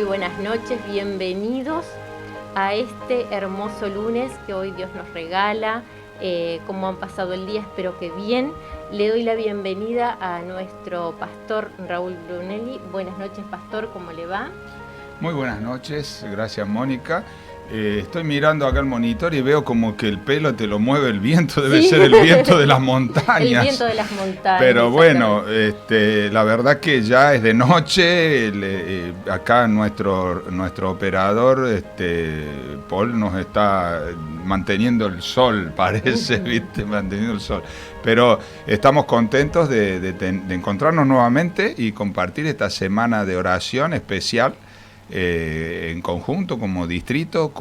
Muy buenas noches, bienvenidos a este hermoso lunes que hoy Dios nos regala. ¿Cómo han pasado el día? Espero que bien. Le doy la bienvenida a nuestro pastor Raúl Brunelli. Buenas noches, pastor, ¿cómo le va? Muy buenas noches, gracias Mónica. Estoy mirando acá el monitor y veo como que el pelo te lo mueve el viento, debe ser el viento de las montañas. El viento de las montañas. Pero bueno, la verdad que ya es de noche, acá nuestro operador, Paul, nos está manteniendo el sol, parece, ¿viste? Manteniendo el sol. Pero estamos contentos de encontrarnos nuevamente y compartir esta semana de oración especial. En conjunto, como distrito,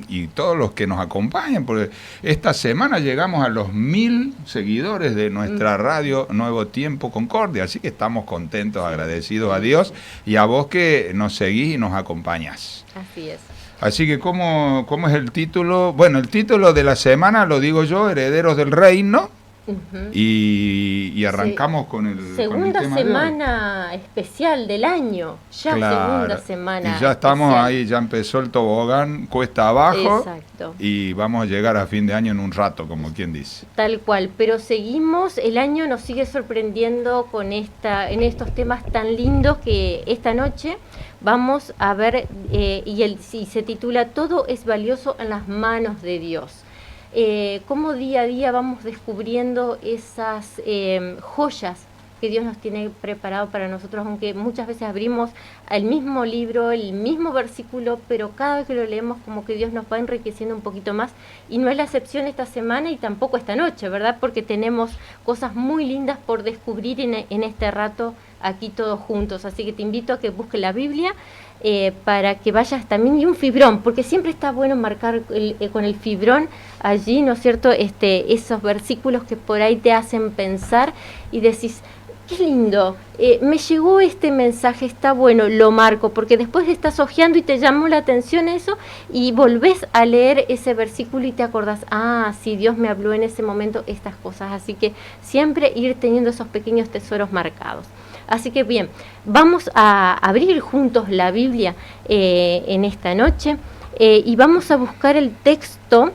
y todos los que nos acompañan, porque esta semana llegamos a los 1000 seguidores de nuestra radio Nuevo Tiempo Concordia, así que estamos contentos, agradecidos a Dios y a vos que nos seguís y nos acompañás. Así es. Así que, ¿cómo es el título? Bueno, el título de la semana lo digo yo, Herederos del Reino. Uh-huh. Y arrancamos con el segunda tema semana especial del año, ya claro, segunda semana. Y ya estamos especial. Ahí, ya empezó el tobogán cuesta abajo. Exacto. Y vamos a llegar a fin de año en un rato, como quien dice. Tal cual, pero seguimos, el año nos sigue sorprendiendo con en estos temas tan lindos que esta noche vamos a ver, y se titula Todo es valioso en las manos de Dios. Cómo día a día vamos descubriendo esas joyas que Dios nos tiene preparado para nosotros, aunque muchas veces abrimos el mismo libro, el mismo versículo, pero cada vez que lo leemos como que Dios nos va enriqueciendo un poquito más, y no es la excepción esta semana y tampoco esta noche, ¿verdad? Porque tenemos cosas muy lindas por descubrir en este rato aquí todos juntos, así que te invito a que busques la Biblia para que vayas también, y un fibrón, porque siempre está bueno marcar con el fibrón allí, ¿no es cierto?, esos versículos que por ahí te hacen pensar y decís, qué lindo, me llegó este mensaje, está bueno, lo marco, porque después estás hojeando y te llamó la atención eso y volvés a leer ese versículo y te acordás, sí, Dios me habló en ese momento estas cosas, así que siempre ir teniendo esos pequeños tesoros marcados. Así que bien, vamos a abrir juntos la Biblia en esta noche y vamos a buscar el texto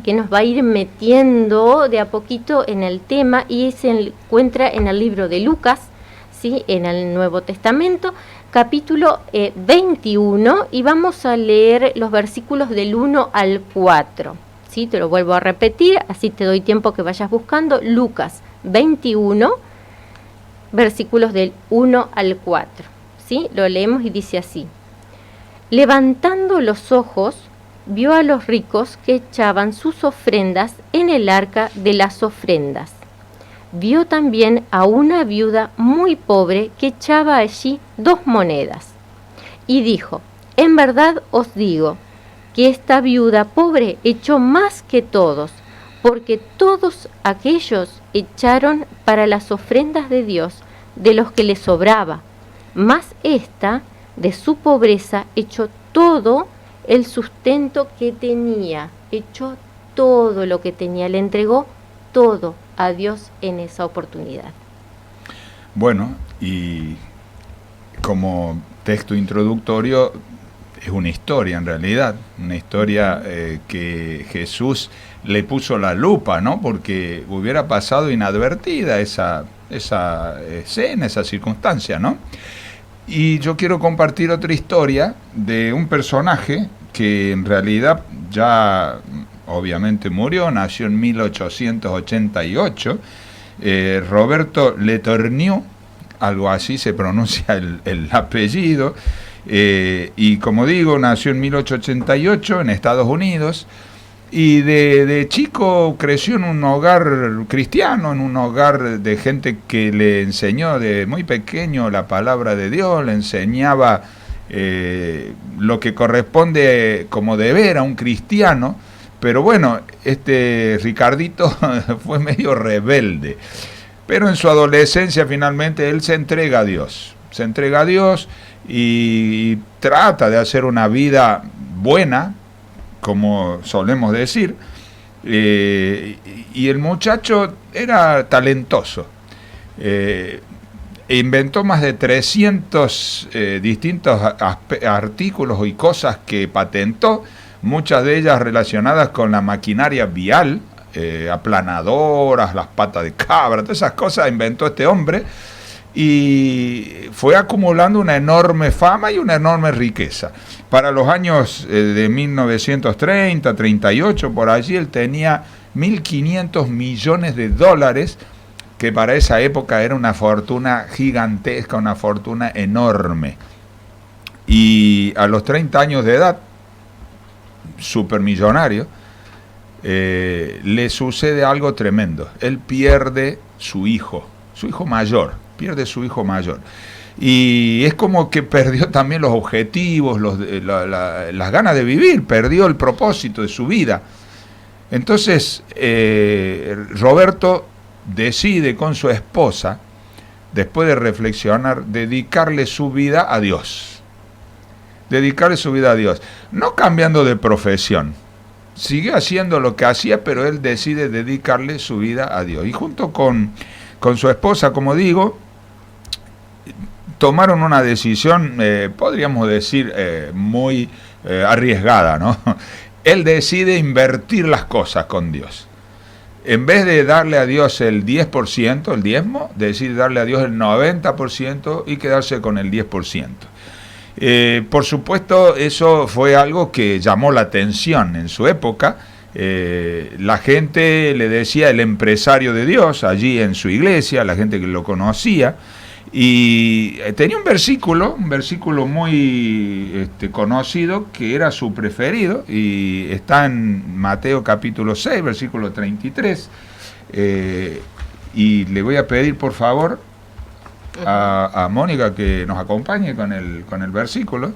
que nos va a ir metiendo de a poquito en el tema, y se encuentra en el libro de Lucas, ¿sí?, en el Nuevo Testamento, capítulo 21, y vamos a leer los versículos del 1 al 4. ¿Sí? Te lo vuelvo a repetir, así te doy tiempo que vayas buscando. Lucas 21, versículos del 1 al 4. ¿Sí? Lo leemos y dice así: Levantando los ojos, vio a los ricos que echaban sus ofrendas en el arca de las ofrendas. Vio también a una viuda muy pobre que echaba allí 2 monedas. Y dijo: En verdad os digo que esta viuda pobre echó más que todos, porque todos aquellos echaron para las ofrendas de Dios de los que le sobraba, mas esta de su pobreza echó todo el sustento que tenía, echó todo lo que tenía, le entregó todo a Dios en esa oportunidad. Bueno, y como texto introductorio es una historia en realidad, una historia que Jesús le puso la lupa, ¿no? Porque hubiera pasado inadvertida esa escena, esa circunstancia, ¿no? Y yo quiero compartir otra historia de un personaje que en realidad ya obviamente murió, nació en 1888, Roberto Letourneau, algo así se pronuncia el apellido, y como digo, nació en 1888 en Estados Unidos, y de chico creció en un hogar cristiano, en un hogar de gente que le enseñó de muy pequeño la palabra de Dios, le enseñaba lo que corresponde como deber a un cristiano. Pero bueno, Ricardito fue medio rebelde, pero en su adolescencia finalmente él se entrega a Dios, y trata de hacer una vida buena, como solemos decir, y el muchacho era talentoso. inventó más de 300 distintos artículos y cosas que patentó, muchas de ellas relacionadas con la maquinaria vial, aplanadoras, las patas de cabra, todas esas cosas inventó este hombre, y fue acumulando una enorme fama y una enorme riqueza. Para los años de 1930, 38, por allí, él tenía 1.500 millones de dólares, que para esa época era una fortuna gigantesca, una fortuna enorme. Y a los 30 años de edad, supermillonario, le sucede algo tremendo. Él pierde su hijo mayor, pierde su hijo mayor. Y es como que perdió también los objetivos, las ganas de vivir, perdió el propósito de su vida. Entonces, Roberto decide con su esposa, después de reflexionar, dedicarle su vida a Dios. Dedicarle su vida a Dios. No cambiando de profesión. Siguió haciendo lo que hacía, pero él decide dedicarle su vida a Dios. Y junto con su esposa, como digo, tomaron una decisión, podríamos decir, muy arriesgada, ¿no? Él decide invertir las cosas con Dios. En vez de darle a Dios el 10%, el diezmo, decide darle a Dios el 90% y quedarse con el 10%. Por supuesto, eso fue algo que llamó la atención en su época. La gente le decía el empresario de Dios allí en su iglesia, la gente que lo conocía. Y tenía un versículo muy conocido, que era su preferido, y está en Mateo capítulo 6, versículo 33, y le voy a pedir por favor a Mónica que nos acompañe con el versículo.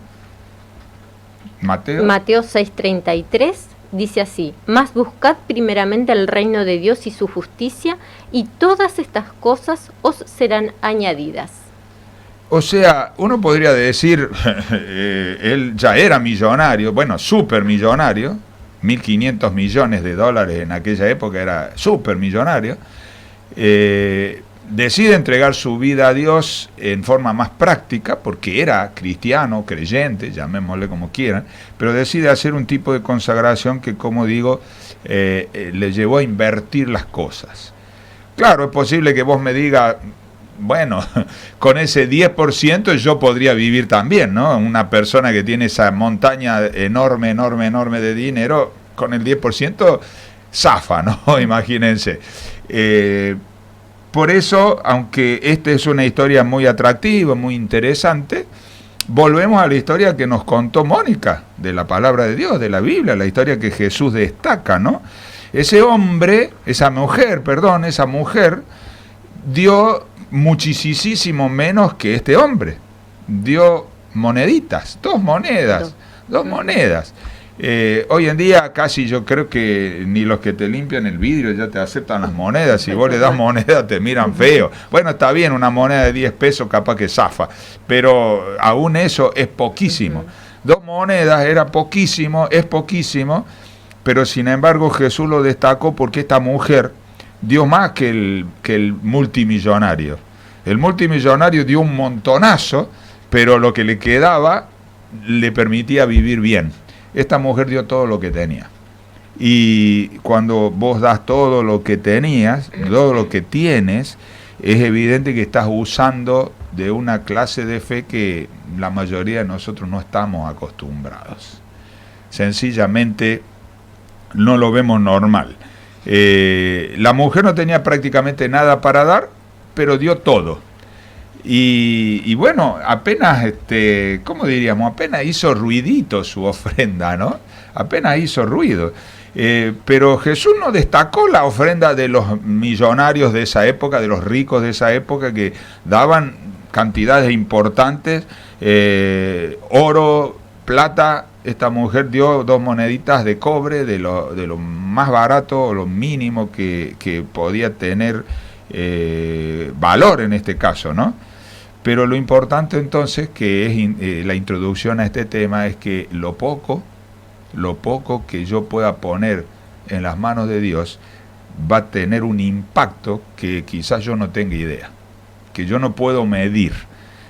Mateo 6:33 dice así: mas buscad primeramente el reino de Dios y su justicia, y todas estas cosas os serán añadidas. O sea, uno podría decir, él ya era millonario, bueno, supermillonario, 1.500 millones de dólares en aquella época, era supermillonario. Decide entregar su vida a Dios en forma más práctica, porque era cristiano, creyente, llamémosle como quieran, pero decide hacer un tipo de consagración que, como digo, le llevó a invertir las cosas. Claro, es posible que vos me digas, bueno, con ese 10% yo podría vivir también, ¿no? Una persona que tiene esa montaña enorme de dinero, con el 10% zafa, ¿no? Imagínense. Por eso, aunque esta es una historia muy atractiva, muy interesante, volvemos a la historia que nos contó Mónica, de la palabra de Dios, de la Biblia, la historia que Jesús destaca, ¿no? esa mujer dio muchísimo menos que este hombre. Dio moneditas, dos monedas. Hoy en día casi yo creo que ni los que te limpian el vidrio ya te aceptan las monedas. Si vos le das moneda te miran feo. Bueno, está bien, una moneda de 10 pesos capaz que zafa, pero aún eso es poquísimo. 2 monedas era poquísimo, es poquísimo, pero sin embargo Jesús lo destacó porque esta mujer dio más que el multimillonario. El multimillonario dio un montonazo, pero lo que le quedaba le permitía vivir bien. Esta mujer dio todo lo que tenía. Y cuando vos das todo lo que tenías, todo lo que tienes, es evidente que estás usando de una clase de fe que la mayoría de nosotros no estamos acostumbrados. Sencillamente no lo vemos normal. La mujer no tenía prácticamente nada para dar, pero dio todo. Y bueno, apenas, ¿cómo diríamos? Apenas hizo ruidito su ofrenda, ¿no? Apenas hizo ruido. Pero Jesús no destacó la ofrenda de los millonarios de esa época, de los ricos de esa época, que daban cantidades importantes, oro, plata. Esta mujer dio 2 moneditas de cobre, de lo más barato, lo mínimo que podía tener valor en este caso, ¿no? Pero lo importante entonces, que es la introducción a este tema, es que lo poco que yo pueda poner en las manos de Dios va a tener un impacto que quizás yo no tenga idea. que yo no puedo medir.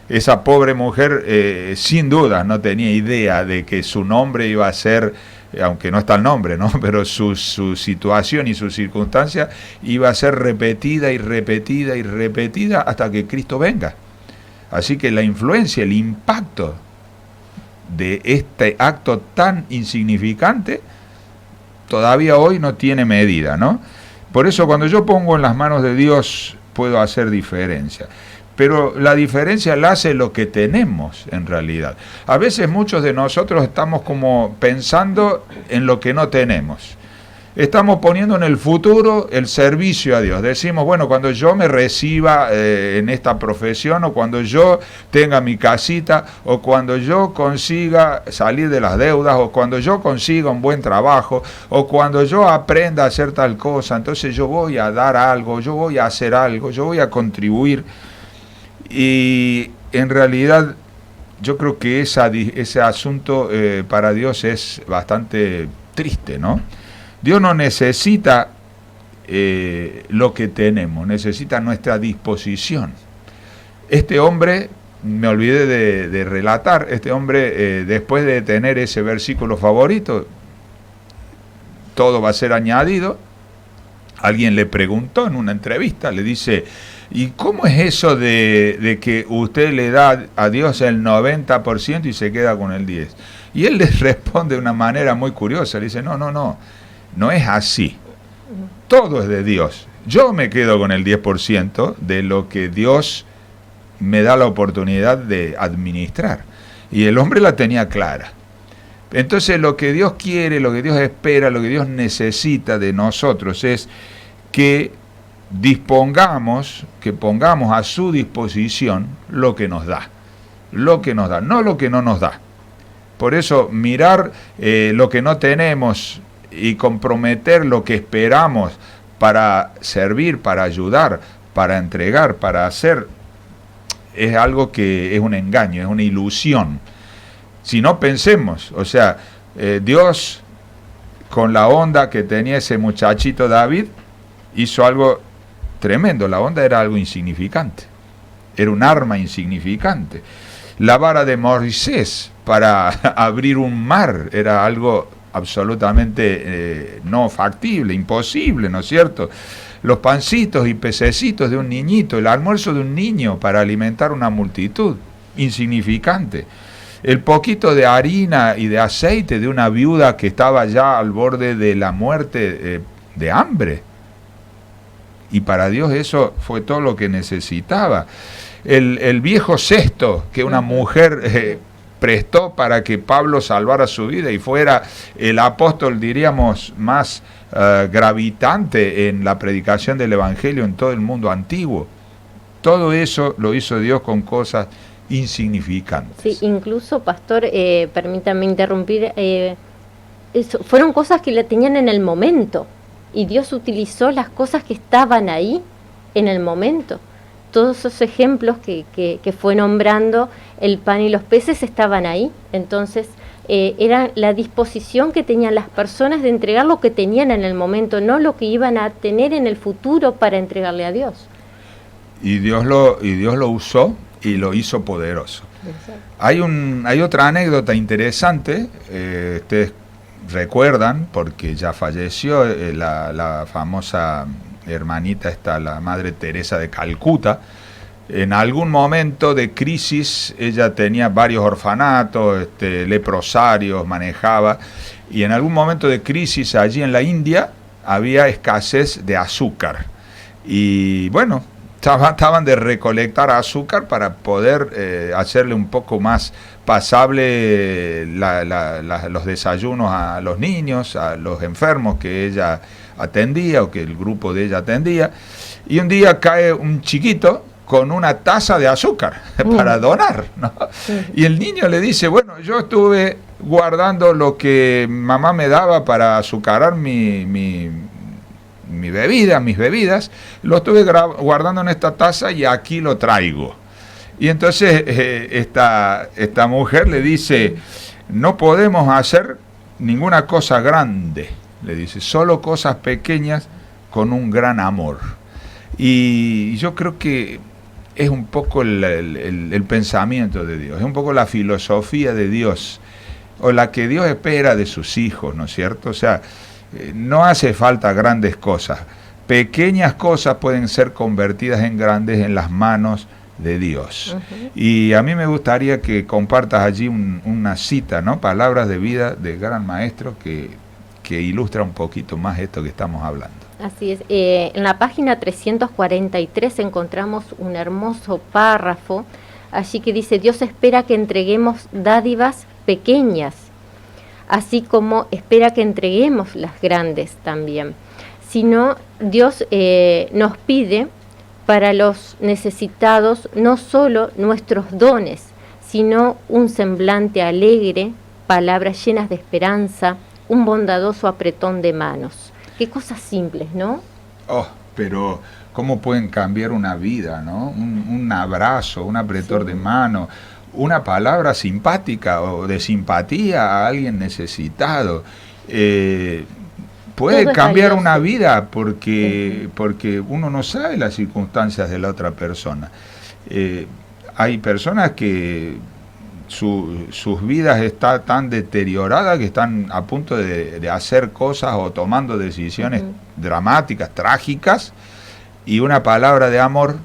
Esa pobre mujer, sin duda, no tenía idea de que su nombre iba a ser, aunque no está el nombre, ¿no? Pero su situación y su circunstancia iba a ser repetida y repetida y repetida hasta que Cristo venga. Así que la influencia, el impacto de este acto tan insignificante, todavía hoy no tiene medida, ¿no? Por eso cuando yo pongo en las manos de Dios, puedo hacer diferencia. Pero la diferencia la hace lo que tenemos en realidad. A veces muchos de nosotros estamos como pensando en lo que no tenemos. Estamos poniendo en el futuro el servicio a Dios. Decimos, bueno, cuando yo me reciba en esta profesión, o cuando yo tenga mi casita, o cuando yo consiga salir de las deudas, o cuando yo consiga un buen trabajo, o cuando yo aprenda a hacer tal cosa, entonces yo voy a dar algo, yo voy a hacer algo, yo voy a contribuir. Y en realidad yo creo que ese asunto para Dios es bastante triste, ¿no? Dios no necesita lo que tenemos, necesita nuestra disposición. Este hombre, me olvidé de relatar, este hombre después de tener ese versículo favorito, todo va a ser añadido. Alguien le preguntó en una entrevista, le dice, ¿y cómo es eso de que usted le da a Dios el 90% y se queda con el 10%? Y él le responde de una manera muy curiosa, le dice, no es así. Todo es de Dios. Yo me quedo con el 10% de lo que Dios me da la oportunidad de administrar. Y el hombre la tenía clara. Entonces lo que Dios quiere, lo que Dios espera, lo que Dios necesita de nosotros es que que pongamos a su disposición lo que nos da, no lo que no nos da. Por eso mirar lo que no tenemos y comprometer lo que esperamos para servir, para ayudar, para entregar, para hacer, es algo que es un engaño, es una ilusión. Si no, pensemos, o sea, Dios, con la onda que tenía ese muchachito David, hizo algo tremendo. La onda era algo insignificante, era un arma insignificante. La vara de Moisés para abrir un mar era algo absolutamente no factible, imposible, ¿no es cierto? Los pancitos y pececitos de un niñito, el almuerzo de un niño para alimentar una multitud, insignificante. El poquito de harina y de aceite de una viuda que estaba ya al borde de la muerte de hambre. Y para Dios eso fue todo lo que necesitaba. El viejo cesto que una mujer prestó para que Pablo salvara su vida y fuera el apóstol, diríamos, más gravitante en la predicación del Evangelio en todo el mundo antiguo. Todo eso lo hizo Dios con cosas insignificantes. Sí, incluso, pastor, permítame interrumpir, fueron cosas que la tenían en el momento, y Dios utilizó las cosas que estaban ahí en el momento. Todos esos ejemplos que fue nombrando, el pan y los peces, estaban ahí. Entonces, era la disposición que tenían las personas de entregar lo que tenían en el momento, no lo que iban a tener en el futuro para entregarle a Dios. Y Dios lo usó y lo hizo poderoso. Hay otra anécdota interesante, ustedes recuerdan, porque ya falleció, la famosa hermanita la Madre Teresa de Calcuta. En algún momento de crisis ella tenía varios orfanatos, leprosarios manejaba, y en algún momento de crisis allí en la India había escasez de azúcar, y bueno, estaban de recolectar azúcar para poder hacerle un poco más pasable los desayunos a los niños, a los enfermos que ella atendía o que el grupo de ella atendía. Y un día cae un chiquito con una taza de azúcar para donar, ¿no? Y el niño le dice, bueno, yo estuve guardando lo que mamá me daba para azucarar mi bebida, mis bebidas, lo estuve guardando en esta taza y aquí lo traigo. Y entonces esta mujer le dice, no podemos hacer ninguna cosa grande, le dice, solo cosas pequeñas con un gran amor. Y yo creo que es un poco el pensamiento de Dios, es un poco la filosofía de Dios, o la que Dios espera de sus hijos, ¿no es cierto? O sea, no hace falta grandes cosas. Pequeñas cosas pueden ser convertidas en grandes en las manos de Dios. Y a mí me gustaría que compartas allí una cita, ¿no? Palabras de vida del gran maestro que ilustra un poquito más esto que estamos hablando. Así es. En la página 343 encontramos un hermoso párrafo allí que dice: Dios espera que entreguemos dádivas pequeñas, así como espera que entreguemos las grandes también. Sino Dios nos pide para los necesitados no solo nuestros dones, sino un semblante alegre, palabras llenas de esperanza, un bondadoso apretón de manos. Qué cosas simples, ¿no? Oh, pero cómo pueden cambiar una vida, ¿no? Un abrazo, un apretón de mano, una palabra simpática o de simpatía a alguien necesitado. Puede cambiar una vida porque uno no sabe las circunstancias de la otra persona. Hay personas que sus vidas están tan deterioradas que están a punto de hacer cosas o tomando decisiones dramáticas, trágicas, y una palabra de amor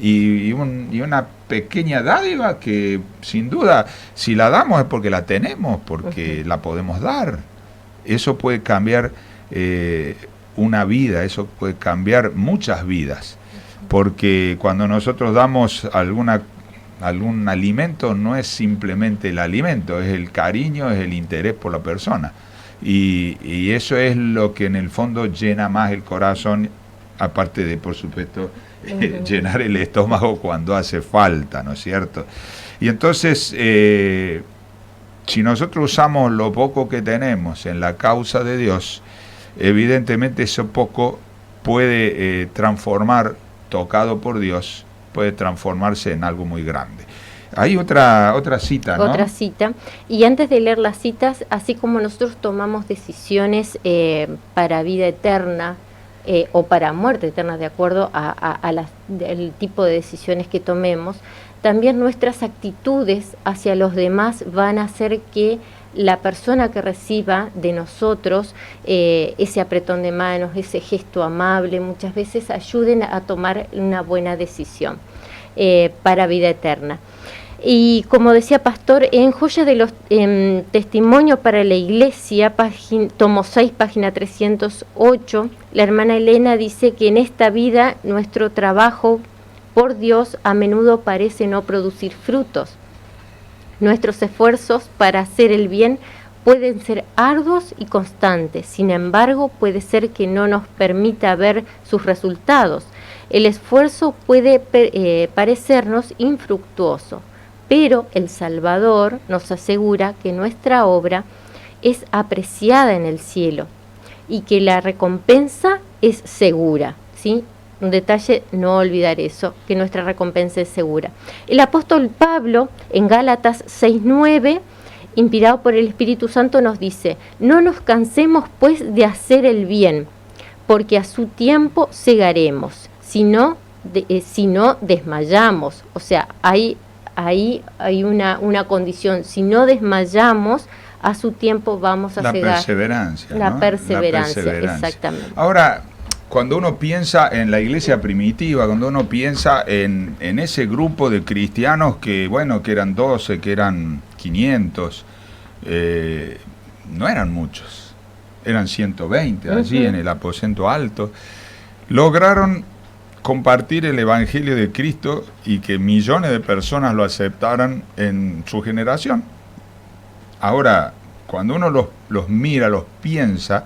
y una pequeña dádiva que sin duda si la damos es porque la tenemos, porque la podemos dar. Eso puede cambiar una vida, eso puede cambiar muchas vidas, porque cuando nosotros damos algún alimento no es simplemente el alimento, es el cariño, es el interés por la persona, y eso es lo que en el fondo llena más el corazón, aparte de, por supuesto, llenar el estómago cuando hace falta, ¿no es cierto? Y entonces, si nosotros usamos lo poco que tenemos en la causa de Dios, evidentemente eso poco puede transformar, tocado por Dios, puede transformarse en algo muy grande. Hay otra cita, ¿no? Otra cita. Y antes de leer las citas, así como nosotros tomamos decisiones para vida eterna o para muerte eterna, de acuerdo al tipo de decisiones que tomemos, también nuestras actitudes hacia los demás van a hacer que la persona que reciba de nosotros ese apretón de manos, ese gesto amable, muchas veces ayuden a tomar una buena decisión para vida eterna. Y como decía Pastor, en Joya de los Testimonios para la Iglesia, tomo 6, página 308, la hermana Elena dice que en esta vida nuestro trabajo por Dios a menudo parece no producir frutos. Nuestros esfuerzos para hacer el bien pueden ser arduos y constantes, sin embargo puede ser que no nos permita ver sus resultados. El esfuerzo puede parecernos infructuoso, pero el Salvador nos asegura que nuestra obra es apreciada en el cielo y que la recompensa es segura, ¿sí? Un detalle, no olvidar eso, que nuestra recompensa es segura. El apóstol Pablo, en Gálatas 6:9, inspirado por el Espíritu Santo, nos dice: no nos cansemos pues de hacer el bien, porque a su tiempo segaremos, si no desmayamos. O sea, hay una condición: si no desmayamos, a su tiempo vamos a cegar. Perseverancia, la ¿no? perseverancia, La perseverancia, exactamente. Ahora, cuando uno piensa en la iglesia primitiva, cuando uno piensa en ese grupo de cristianos que, bueno, que eran 12, que eran 500, no eran muchos, eran 120 allí en el aposento alto, lograron compartir el Evangelio de Cristo y que millones de personas lo aceptaran en su generación. Ahora, cuando uno los mira, los piensa,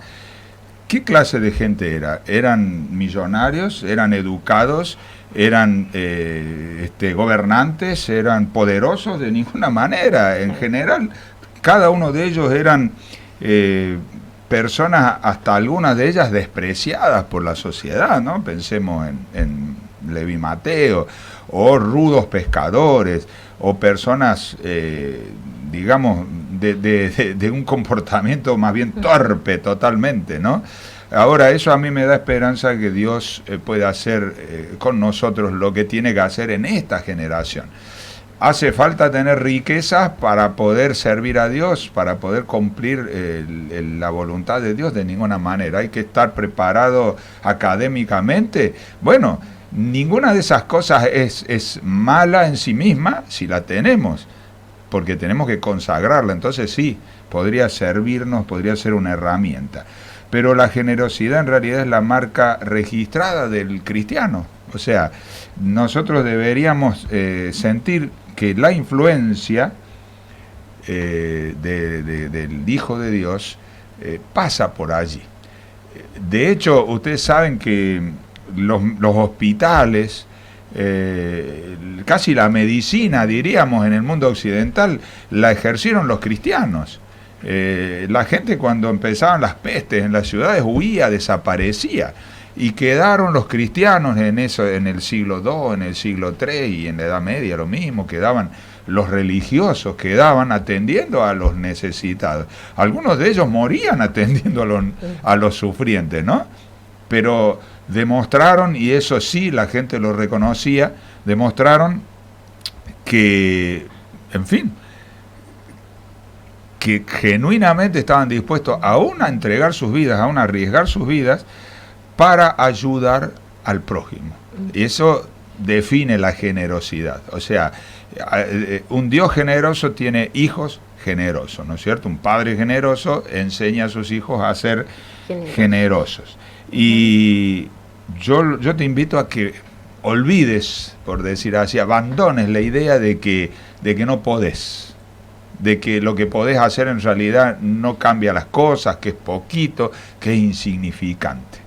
¿qué clase de gente era? ¿Eran millonarios? ¿Eran educados? ¿Eran gobernantes? ¿Eran poderosos? De ninguna manera. En general, cada uno de ellos eran personas, hasta algunas de ellas despreciadas por la sociedad, ¿no? Pensemos en Leví Mateo, o rudos pescadores, o personas, digamos, de un comportamiento más bien torpe totalmente, ¿no? Ahora, eso a mí me da esperanza que Dios pueda hacer con nosotros lo que tiene que hacer en esta generación. Hace falta tener riquezas para poder servir a Dios, para poder cumplir la voluntad de Dios de ninguna manera. Hay que estar preparado académicamente. Bueno, ninguna de esas cosas es mala en sí misma si la tenemos, porque tenemos que consagrarla. Entonces sí, podría servirnos, podría ser una herramienta. Pero la generosidad en realidad es la marca registrada del cristiano. O sea, nosotros deberíamos sentir que la influencia del Hijo de Dios pasa por allí. De hecho, ustedes saben que los hospitales, casi la medicina, diríamos, en el mundo occidental, la ejercieron los cristianos. La gente, cuando empezaban las pestes en las ciudades, huía, desaparecía. Y quedaron los cristianos en eso, en el siglo II, en el siglo III y en la Edad Media lo mismo, quedaban los religiosos, quedaban atendiendo a los necesitados. Algunos de ellos morían atendiendo a los sufrientes, ¿no? Pero demostraron, y eso sí la gente lo reconocía, demostraron que, en fin, que genuinamente estaban dispuestos aún a entregar sus vidas, aún a arriesgar sus vidas, para ayudar al prójimo. Y eso define la generosidad. O sea, un Dios generoso tiene hijos generosos, ¿no es cierto? Un padre generoso enseña a sus hijos a ser generosos. Y yo te invito a que olvides, por decir así, abandones la idea de que no podés, de que lo que podés hacer en realidad no cambia las cosas, que es poquito, que es insignificante.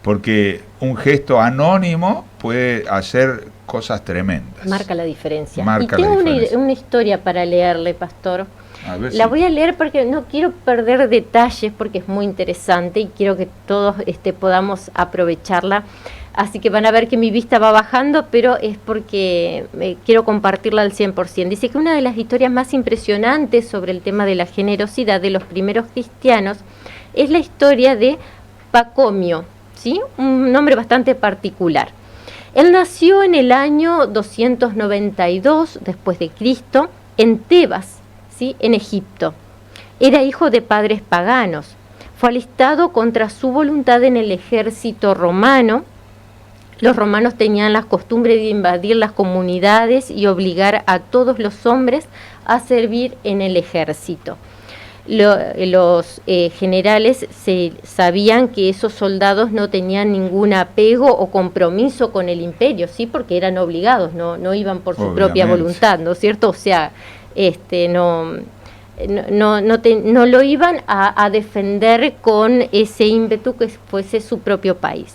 Porque un gesto anónimo puede hacer cosas tremendas. Marca la diferencia. Y tengo una historia para leerle, pastor. La voy a leer porque no quiero perder detalles, porque es muy interesante y quiero que todos podamos aprovecharla. Así que van a ver que mi vista va bajando, pero es porque quiero compartirla al 100%. Dice que una de las historias más impresionantes sobre el tema de la generosidad de los primeros cristianos es la historia de Pacomio. ¿Sí? Un nombre bastante particular. Él nació en el año 292 después de Cristo en Tebas, ¿sí? En Egipto. Era hijo de padres paganos. Fue alistado contra su voluntad en el ejército romano. Los romanos tenían la costumbre de invadir las comunidades y obligar a todos los hombres a servir en el ejército. Los generales sabían que esos soldados no tenían ningún apego o compromiso con el imperio, sí, porque eran obligados, no iban por su propia voluntad, ¿no es cierto? O sea, no lo iban a defender con ese ímpetu que fuese su propio país.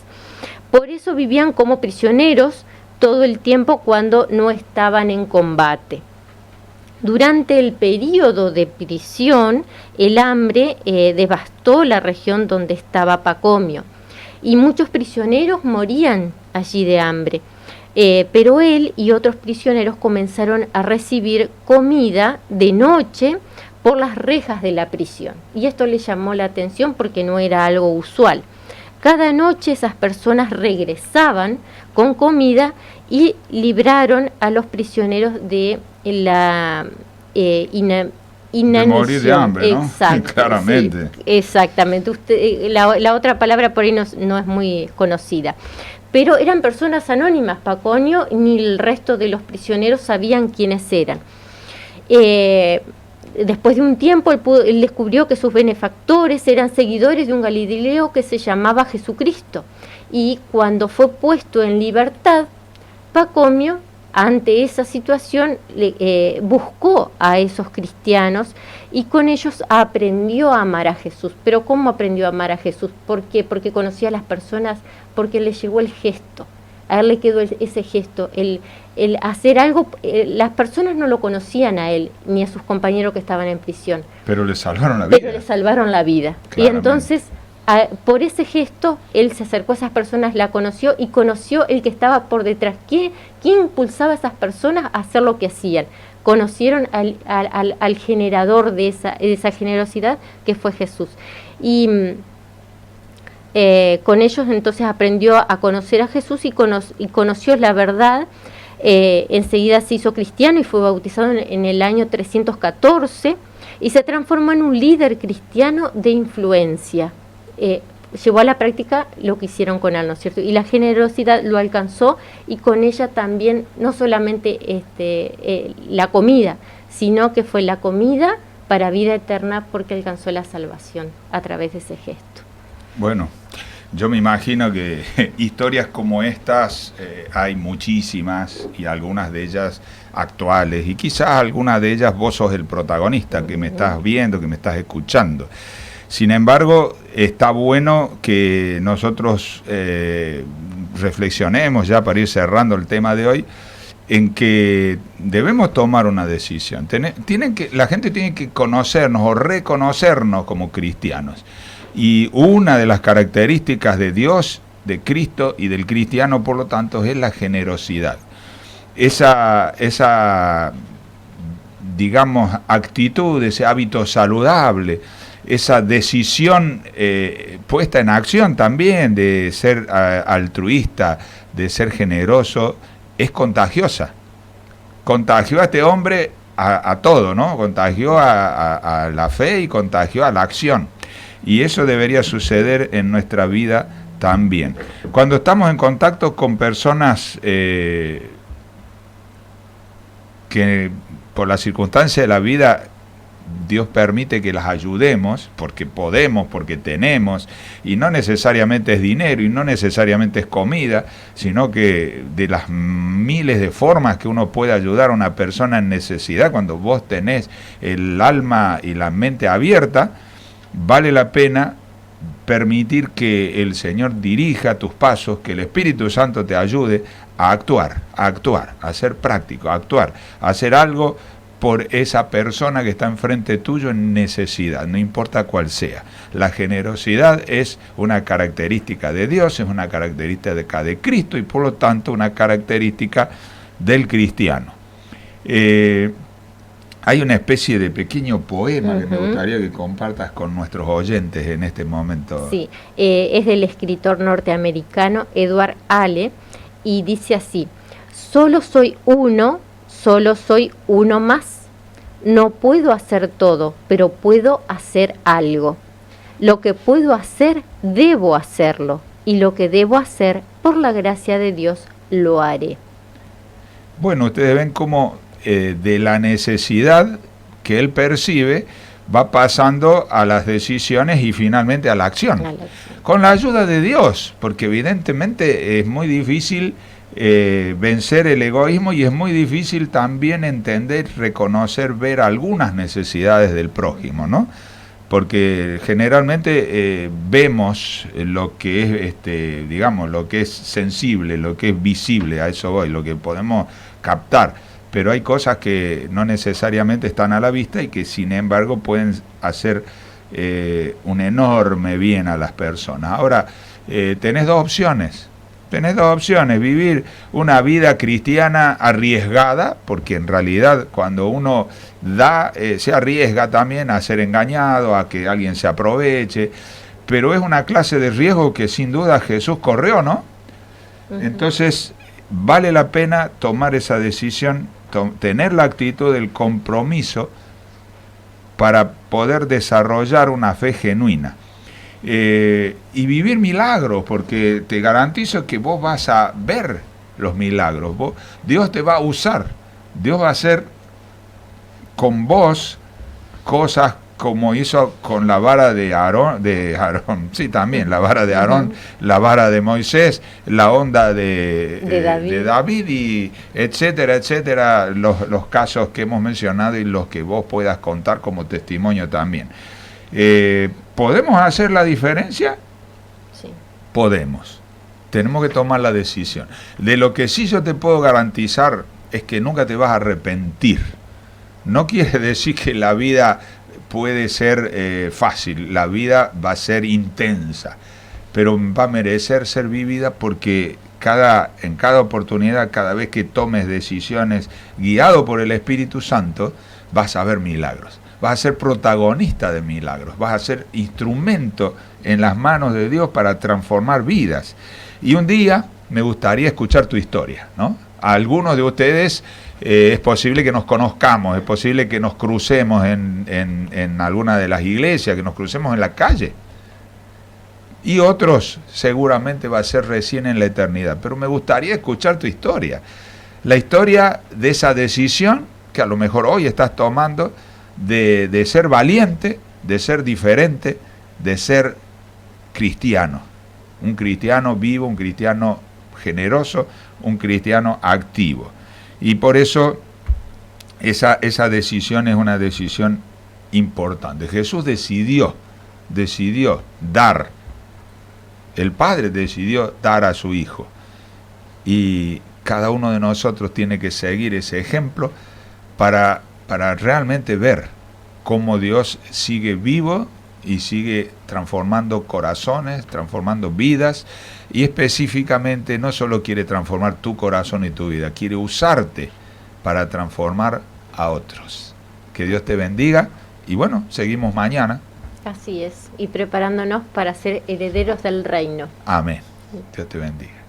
Por eso vivían como prisioneros todo el tiempo cuando no estaban en combate. Durante el período de prisión, el hambre devastó la región donde estaba Pacomio y muchos prisioneros morían allí de hambre. Pero él y otros prisioneros comenzaron a recibir comida de noche por las rejas de la prisión. Y esto le llamó la atención porque no era algo usual. Cada noche esas personas regresaban con comida y libraron a los prisioneros de la inanición. De morir de hambre, ¿no? Exacto, claramente. Sí, exactamente. La otra palabra por ahí no es muy conocida. Pero eran personas anónimas. Pacomio ni el resto de los prisioneros sabían quiénes eran. Después de un tiempo él descubrió que sus benefactores eran seguidores de un Galileo que se llamaba Jesucristo. Y cuando fue puesto en libertad, Pacomio, ante esa situación, buscó a esos cristianos y con ellos aprendió a amar a Jesús. ¿Pero cómo aprendió a amar a Jesús? ¿Por qué? Porque conocía a las personas, porque le llegó el gesto. A él le quedó ese gesto, el hacer algo. Las personas no lo conocían a él, ni a sus compañeros que estaban en prisión. Pero le salvaron la vida. Pero le salvaron la vida. Y entonces, por ese gesto, él se acercó a esas personas, la conoció y conoció el que estaba por detrás. ¿Quién impulsaba a esas personas a hacer lo que hacían? Conocieron al generador de esa generosidad, que fue Jesús. Y Con ellos entonces aprendió a conocer a Jesús y conoció la verdad. Enseguida se hizo cristiano y fue bautizado en el año 314 y se transformó en un líder cristiano de influencia. Llevó a la práctica lo que hicieron con él, ¿no es cierto? Y la generosidad lo alcanzó, y con ella también no solamente la comida, sino que fue la comida para vida eterna, porque alcanzó la salvación a través de ese gesto. Bueno, yo me imagino que historias como estas hay muchísimas, y algunas de ellas actuales, y quizás algunas de ellas vos sos el protagonista, que me estás viendo, que me estás escuchando. Sin embargo, está bueno que nosotros reflexionemos, ya para ir cerrando el tema de hoy, en que debemos tomar una decisión. La gente tiene que conocernos o reconocernos como cristianos. Y una de las características de Dios, de Cristo y del cristiano, por lo tanto, es la generosidad. Esa digamos, actitud, ese hábito saludable, esa decisión puesta en acción también de ser altruista, de ser generoso, es contagiosa. Contagió a este hombre a todo, ¿no? Contagió a la fe y contagió a la acción. Y eso debería suceder en nuestra vida también. Cuando estamos en contacto con personas que por la circunstancia de la vida Dios permite que las ayudemos, porque podemos, porque tenemos, y no necesariamente es dinero, y no necesariamente es comida, sino que de las miles de formas que uno puede ayudar a una persona en necesidad, cuando vos tenés el alma y la mente abierta, vale la pena permitir que el Señor dirija tus pasos, que el Espíritu Santo te ayude a actuar, a ser práctico, a actuar, a hacer algo por esa persona que está enfrente tuyo en necesidad, no importa cuál sea. La generosidad es una característica de Dios, es una característica de Cristo, y por lo tanto una característica del cristiano. Hay una especie de pequeño poema que me gustaría que compartas con nuestros oyentes en este momento. Sí, es del escritor norteamericano Edward Hale, y dice así: solo soy uno más. No puedo hacer todo, pero puedo hacer algo. Lo que puedo hacer, debo hacerlo, y lo que debo hacer, por la gracia de Dios, lo haré. Bueno, ustedes ven cómo de la necesidad que él percibe va pasando a las decisiones y finalmente a la acción. Con la ayuda de Dios, porque evidentemente es muy difícil vencer el egoísmo, y es muy difícil también entender, reconocer, ver algunas necesidades del prójimo, ¿no? Porque generalmente vemos lo que es, digamos, lo que es sensible, lo que es visible, a eso voy, lo que podemos captar, pero hay cosas que no necesariamente están a la vista y que sin embargo pueden hacer un enorme bien a las personas. Ahora, tenés dos opciones, vivir una vida cristiana arriesgada, porque en realidad cuando uno da, se arriesga también a ser engañado, a que alguien se aproveche, pero es una clase de riesgo que sin duda Jesús corrió, ¿no? Entonces, vale la pena tomar esa decisión, tener la actitud del compromiso para poder desarrollar una fe genuina. Y vivir milagros, porque te garantizo que vos vas a ver los milagros. Dios te va a usar, Dios va a hacer con vos cosas como hizo con la vara de Aarón, sí, también la vara de Aarón, la vara de Moisés, la onda de David, y etcétera, etcétera, los casos que hemos mencionado y los que vos puedas contar como testimonio también. ¿Podemos hacer la diferencia? Sí. Podemos. Tenemos que tomar la decisión. De lo que sí yo te puedo garantizar es que nunca te vas a arrepentir. No quiere decir que la vida puede ser fácil, la vida va a ser intensa, pero va a merecer ser vivida, porque en cada oportunidad, cada vez que tomes decisiones guiado por el Espíritu Santo, vas a ver milagros. vas a ser protagonista de milagros, vas a ser instrumento en las manos de Dios para transformar vidas. Y un día me gustaría escuchar tu historia, ¿no? A algunos de ustedes es posible que nos conozcamos, es posible que nos crucemos en alguna de las iglesias, que nos crucemos en la calle. Y otros seguramente va a ser recién en la eternidad. Pero me gustaría escuchar tu historia. La historia de esa decisión que a lo mejor hoy estás tomando de ser valiente, de ser diferente, de ser cristiano. Un cristiano vivo, un cristiano generoso, un cristiano activo. Y por eso esa decisión es una decisión importante. Jesús decidió dar. El Padre decidió dar a su Hijo. Y cada uno de nosotros tiene que seguir ese ejemplo para realmente ver cómo Dios sigue vivo y sigue transformando corazones, transformando vidas, y específicamente no solo quiere transformar tu corazón y tu vida, quiere usarte para transformar a otros. Que Dios te bendiga y bueno, seguimos mañana. Así es, y preparándonos para ser herederos del reino. Amén. Dios te bendiga.